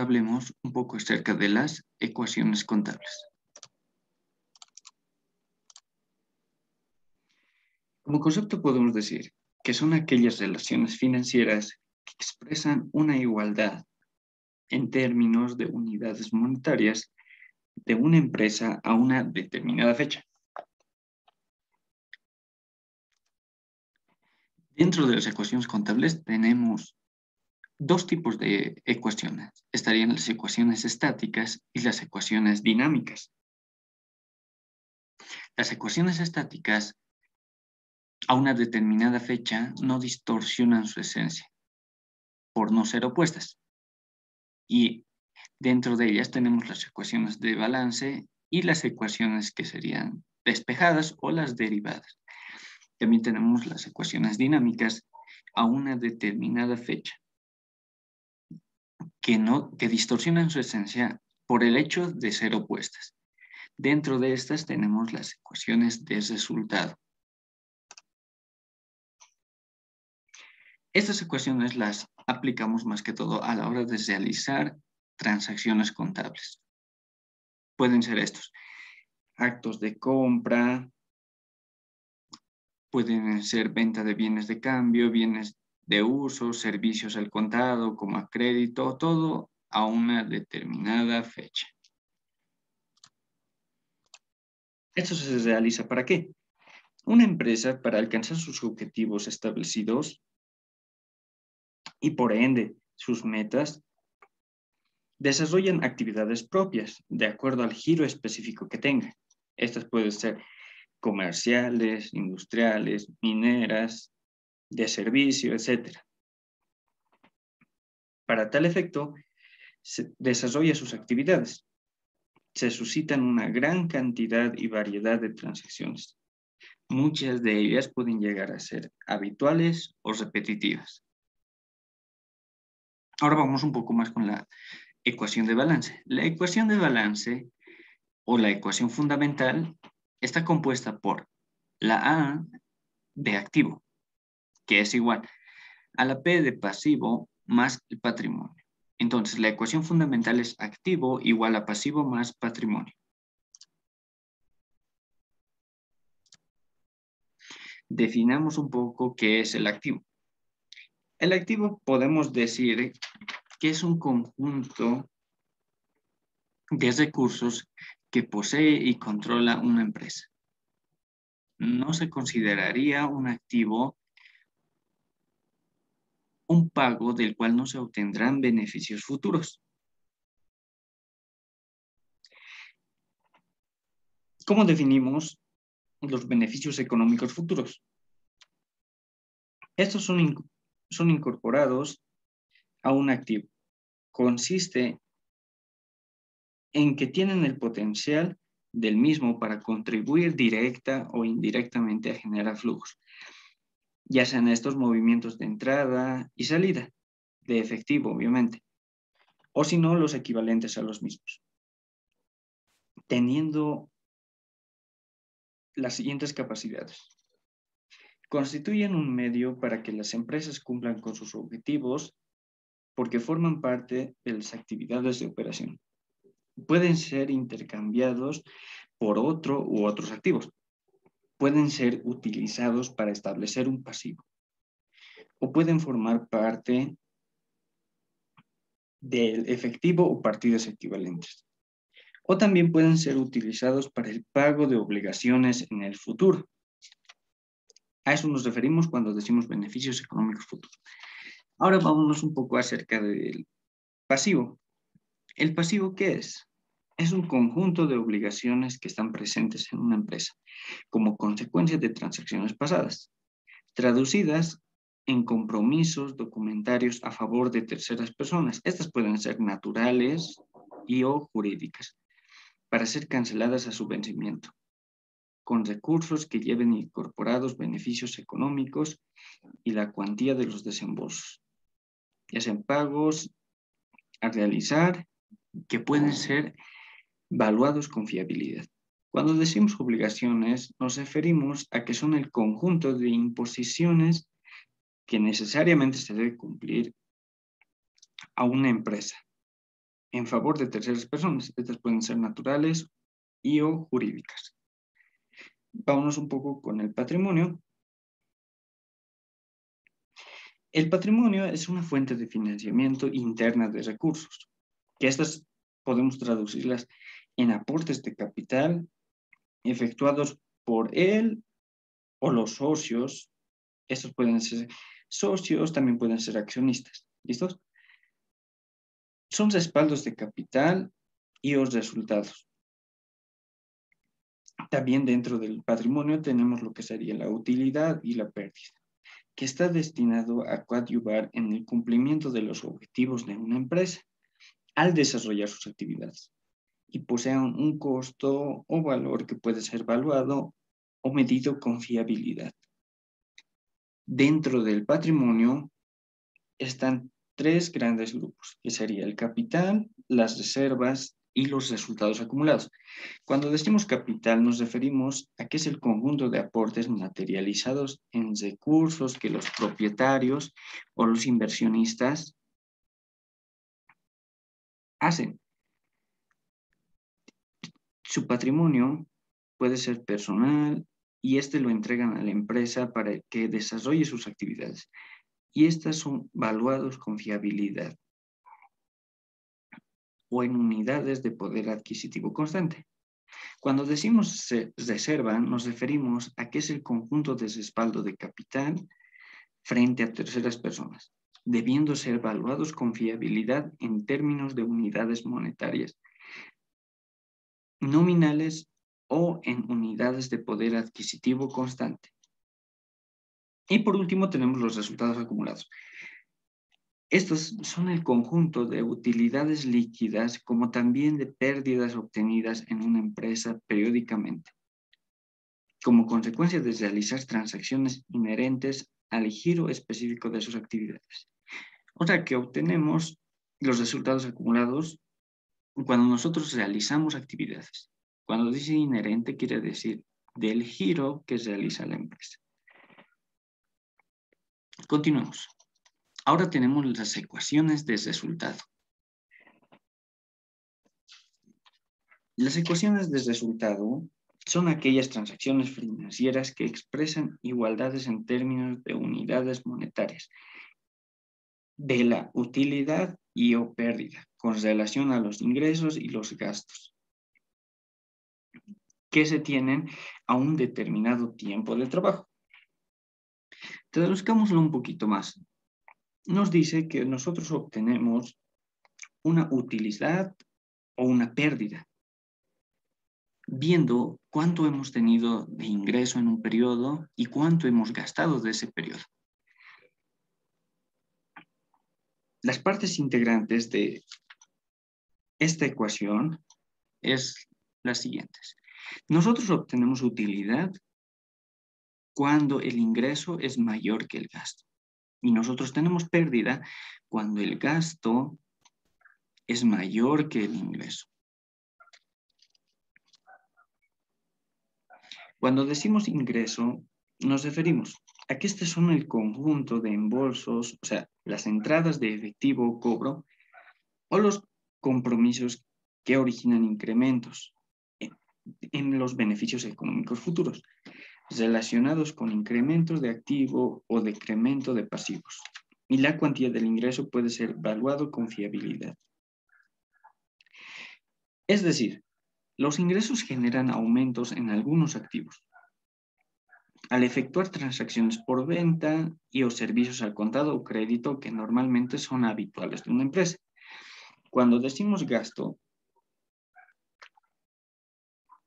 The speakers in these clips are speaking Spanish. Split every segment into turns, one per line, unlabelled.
hablemos un poco acerca de las ecuaciones contables. Como concepto podemos decir que son aquellas relaciones financieras que expresan una igualdad en términos de unidades monetarias de una empresa a una determinada fecha. Dentro de las ecuaciones contables tenemos dos tipos de ecuaciones. Estarían las ecuaciones estáticas y las ecuaciones dinámicas. Las ecuaciones estáticas a una determinada fecha no distorsionan su esencia por no ser opuestas. Y dentro de ellas tenemos las ecuaciones de balance y las ecuaciones que serían despejadas o las derivadas. También tenemos las ecuaciones dinámicas a una determinada fecha que distorsionan su esencia por el hecho de ser opuestas. Dentro de estas tenemos las ecuaciones de resultado. Estas ecuaciones las aplicamos más que todo a la hora de realizar transacciones contables. Pueden ser estos: actos de compra, pueden ser venta de bienes de cambio, bienes de uso, servicios al contado como a crédito, todo a una determinada fecha. ¿Esto se realiza para qué? Una empresa, para alcanzar sus objetivos establecidos y por ende sus metas, desarrollan actividades propias de acuerdo al giro específico que tenga. Estas pueden ser comerciales, industriales, mineras, de servicio, etc. Para tal efecto, se desarrolla sus actividades. Se suscitan una gran cantidad y variedad de transacciones. Muchas de ellas pueden llegar a ser habituales o repetitivas. Ahora vamos un poco más con la ecuación de balance. La ecuación de balance o la ecuación fundamental está compuesta por la A de activo, que es igual a la P de pasivo más el patrimonio. Entonces, la ecuación fundamental es activo igual a pasivo más patrimonio. Definamos un poco qué es el activo. El activo podemos decir que es un conjunto de recursos que posee y controla una empresa. No se consideraría un activo un pago del cual no se obtendrán beneficios futuros. ¿Cómo definimos los beneficios económicos futuros? Estos son incorporados a un activo. Consiste en que tienen el potencial del mismo para contribuir directa o indirectamente a generar flujos, ya sean estos movimientos de entrada y salida, de efectivo, obviamente, o si no, los equivalentes a los mismos, teniendo las siguientes capacidades. Constituyen un medio para que las empresas cumplan con sus objetivos porque forman parte de las actividades de operación. Pueden ser intercambiados por otro u otros activos. Pueden ser utilizados para establecer un pasivo o pueden formar parte del efectivo o partidas equivalentes. O también pueden ser utilizados para el pago de obligaciones en el futuro. A eso nos referimos cuando decimos beneficios económicos futuros. Ahora vámonos un poco acerca del pasivo. ¿El pasivo qué es? Es un conjunto de obligaciones que están presentes en una empresa como consecuencia de transacciones pasadas, traducidas en compromisos documentarios a favor de terceras personas. Estas pueden ser naturales y o jurídicas, para ser canceladas a su vencimiento, con recursos que lleven incorporados beneficios económicos y la cuantía de los desembolsos, ya sean pagos a realizar, que pueden ser valuados con fiabilidad. Cuando decimos obligaciones, nos referimos a que son el conjunto de imposiciones que necesariamente se debe cumplir a una empresa en favor de terceras personas. Estas pueden ser naturales y o jurídicas. Vámonos un poco con el patrimonio. El patrimonio es una fuente de financiamiento interna de recursos, que estas podemos traducirlas en aportes de capital efectuados por él o los socios. Estos pueden ser socios, también pueden ser accionistas. ¿Listos? Son respaldos de capital y los resultados. También dentro del patrimonio tenemos lo que sería la utilidad y la pérdida, que está destinado a coadyuvar en el cumplimiento de los objetivos de una empresa al desarrollar sus actividades y poseen un costo o valor que puede ser evaluado o medido con fiabilidad. Dentro del patrimonio están tres grandes grupos, que sería el capital, las reservas y los resultados acumulados. Cuando decimos capital nos referimos a que es el conjunto de aportes materializados en recursos que los propietarios o los inversionistas hacen. Su patrimonio puede ser personal y este lo entregan a la empresa para que desarrolle sus actividades. Y estas son valuados con fiabilidad o en unidades de poder adquisitivo constante. Cuando decimos reserva, nos referimos a que es el conjunto de respaldo de capital frente a terceras personas, debiendo ser valuados con fiabilidad en términos de unidades monetarias, nominales o en unidades de poder adquisitivo constante. Y por último tenemos los resultados acumulados. Estos son el conjunto de utilidades líquidas como también de pérdidas obtenidas en una empresa periódicamente, como consecuencia de realizar transacciones inherentes al giro específico de sus actividades. O sea que obtenemos los resultados acumulados cuando nosotros realizamos actividades. Cuando dice inherente quiere decir del giro que realiza la empresa. Continuemos. Ahora tenemos las ecuaciones de resultado. Las ecuaciones de resultado son aquellas transacciones financieras que expresan igualdades en términos de unidades monetarias de la utilidad y o pérdida con relación a los ingresos y los gastos que se tienen a un determinado tiempo de trabajo. Traduzcámoslo un poquito más. Nos dice que nosotros obtenemos una utilidad o una pérdida viendo cuánto hemos tenido de ingreso en un periodo y cuánto hemos gastado de ese periodo. Las partes integrantes de esta ecuación es las siguientes. Nosotros obtenemos utilidad cuando el ingreso es mayor que el gasto. Y nosotros tenemos pérdida cuando el gasto es mayor que el ingreso. Cuando decimos ingreso, nos referimos a que este son el conjunto de embolsos, o sea, las entradas de efectivo o cobro, o los compromisos que originan incrementos en los beneficios económicos futuros, relacionados con incrementos de activo o decremento de pasivos. Y la cuantía del ingreso puede ser evaluado con fiabilidad. Es decir, los ingresos generan aumentos en algunos activos al efectuar transacciones por venta y o servicios al contado o crédito que normalmente son habituales de una empresa. Cuando decimos gasto,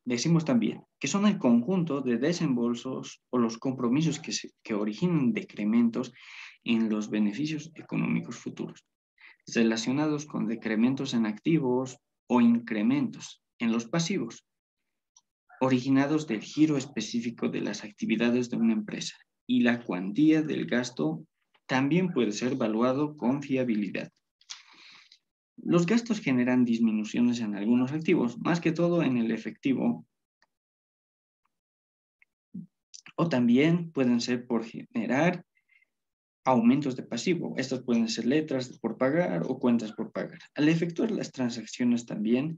decimos también que son el conjunto de desembolsos o los compromisos que originan decrementos en los beneficios económicos futuros, relacionados con decrementos en activos o incrementos en los pasivos, originados del giro específico de las actividades de una empresa, y la cuantía del gasto también puede ser evaluado con fiabilidad. Los gastos generan disminuciones en algunos activos, más que todo en el efectivo, o también pueden ser por generar aumentos de pasivo. Estas pueden ser letras por pagar o cuentas por pagar. Al efectuar las transacciones también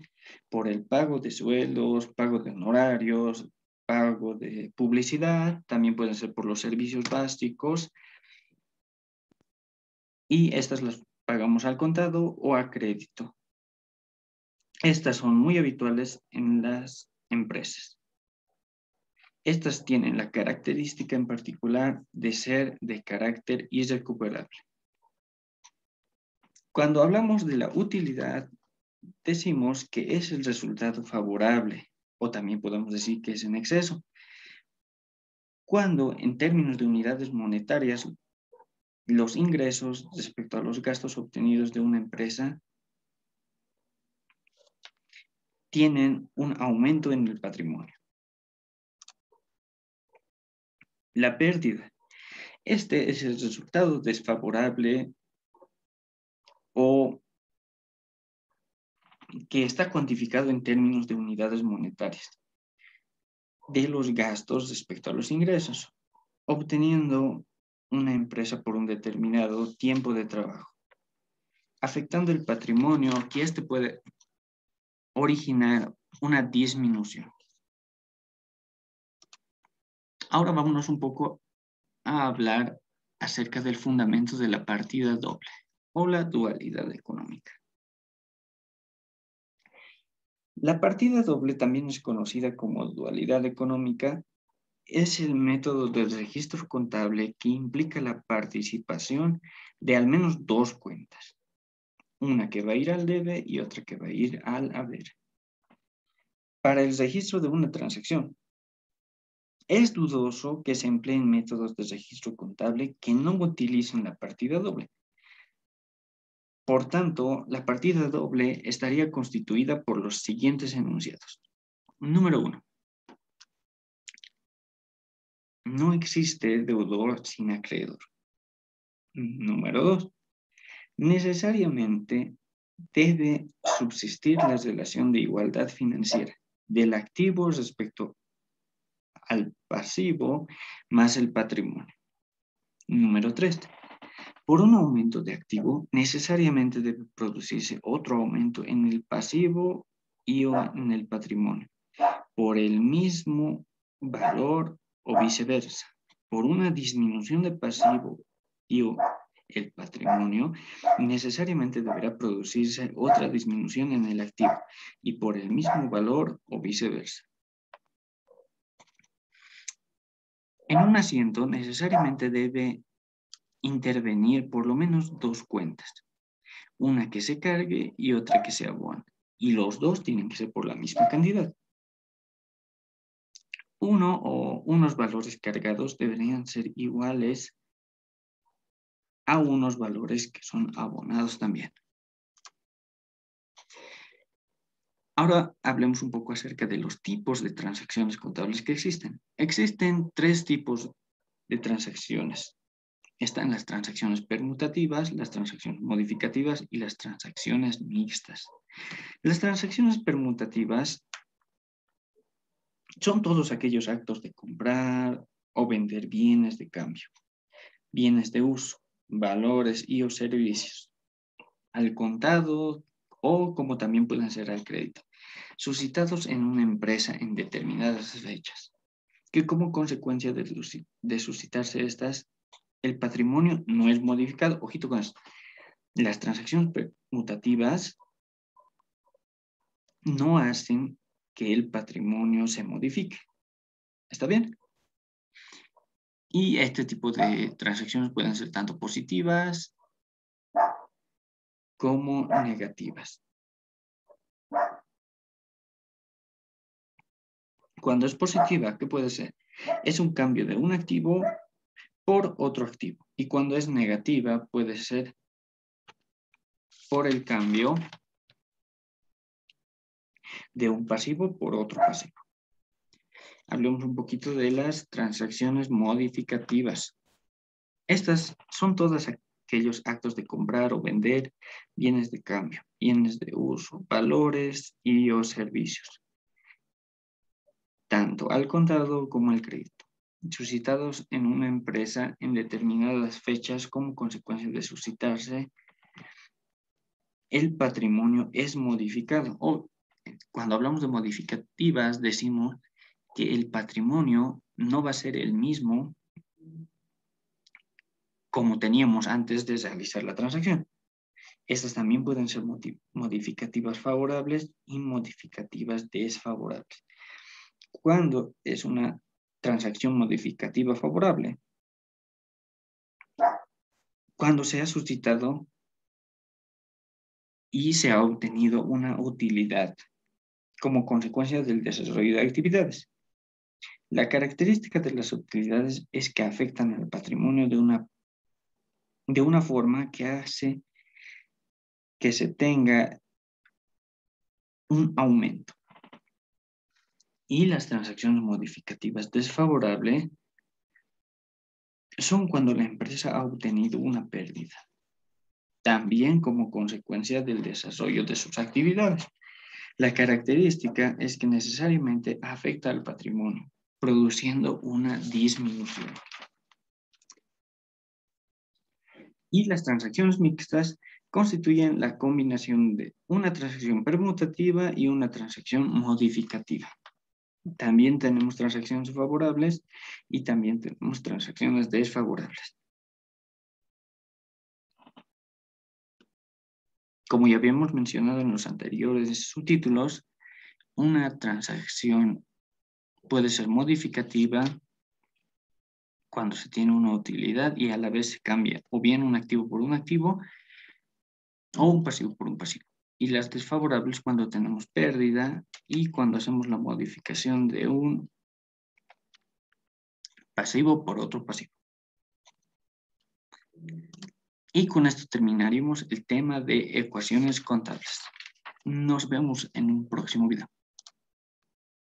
por el pago de sueldos, pago de honorarios, pago de publicidad, también pueden ser por los servicios básicos y estas las pagamos al contado o a crédito. Estas son muy habituales en las empresas. Estas tienen la característica en particular de ser de carácter irrecuperable. Cuando hablamos de la utilidad, decimos que es el resultado favorable, o también podemos decir que es en exceso. Cuando en términos de unidades monetarias, los ingresos respecto a los gastos obtenidos de una empresa tienen un aumento en el patrimonio. La pérdida. Este es el resultado desfavorable o que está cuantificado en términos de unidades monetarias de los gastos respecto a los ingresos, obteniendo una empresa por un determinado tiempo de trabajo, afectando el patrimonio, que este puede originar una disminución. Ahora vámonos un poco a hablar acerca del fundamento de la partida doble o la dualidad económica. La partida doble, también es conocida como dualidad económica, es el método del registro contable que implica la participación de al menos dos cuentas, una que va a ir al debe y otra que va a ir al haber. Para el registro de una transacción, es dudoso que se empleen métodos de registro contable que no utilicen la partida doble. Por tanto, la partida doble estaría constituida por los siguientes enunciados. Número 1. No existe deudor sin acreedor. Número 2. Necesariamente debe subsistir la relación de igualdad financiera del activo respecto al pasivo más el patrimonio. Número 3. Por un aumento de activo, necesariamente debe producirse otro aumento en el pasivo y o en el patrimonio, por el mismo valor o viceversa. Por una disminución de pasivo y o el patrimonio, necesariamente deberá producirse otra disminución en el activo y por el mismo valor o viceversa. En un asiento necesariamente debe intervenir por lo menos dos cuentas, una que se cargue y otra que se abone, y los dos tienen que ser por la misma cantidad. Uno o unos valores cargados deberían ser iguales a unos valores que son abonados también. Ahora hablemos un poco acerca de los tipos de transacciones contables que existen. Existen tres tipos de transacciones. Están las transacciones permutativas, las transacciones modificativas y las transacciones mixtas. Las transacciones permutativas son todos aquellos actos de comprar o vender bienes de cambio, bienes de uso, valores y o servicios, al contado o como también pueden ser al crédito, suscitados en una empresa en determinadas fechas, que como consecuencia de suscitarse estas, el patrimonio no es modificado. Ojito con esto. Las transacciones permutativas no hacen que el patrimonio se modifique. ¿Está bien? Y este tipo de transacciones pueden ser tanto positivas como negativas. Cuando es positiva, ¿qué puede ser? Es un cambio de un activo por otro activo. Y cuando es negativa, puede ser por el cambio de un pasivo por otro pasivo. Hablemos un poquito de las transacciones modificativas. Estas son todos aquellos actos de comprar o vender bienes de cambio, bienes de uso, valores y o servicios, tanto al contado como al crédito. suscitados en una empresa en determinadas fechas como consecuencia de suscitarse, el patrimonio es modificado. O cuando hablamos de modificativas, decimos que el patrimonio no va a ser el mismo como teníamos antes de realizar la transacción. Estas también pueden ser modificativas favorables y modificativas desfavorables. Cuando es una transacción modificativa favorable, cuando se ha suscitado y se ha obtenido una utilidad como consecuencia del desarrollo de actividades. La característica de las utilidades es que afectan al patrimonio de una forma que hace que se tenga un aumento. Y las transacciones modificativas desfavorables son cuando la empresa ha obtenido una pérdida, también como consecuencia del desarrollo de sus actividades. La característica es que necesariamente afecta al patrimonio, produciendo una disminución. Y las transacciones mixtas constituyen la combinación de una transacción permutativa y una transacción modificativa. También tenemos transacciones favorables y también tenemos transacciones desfavorables. Como ya habíamos mencionado en los anteriores subtítulos, una transacción puede ser modificativa cuando se tiene una utilidad y a la vez se cambia o bien un activo por un activo o un pasivo por un pasivo. Y las desfavorables cuando tenemos pérdida y cuando hacemos la modificación de un pasivo por otro pasivo. Y con esto terminaríamos el tema de ecuaciones contables. Nos vemos en un próximo video.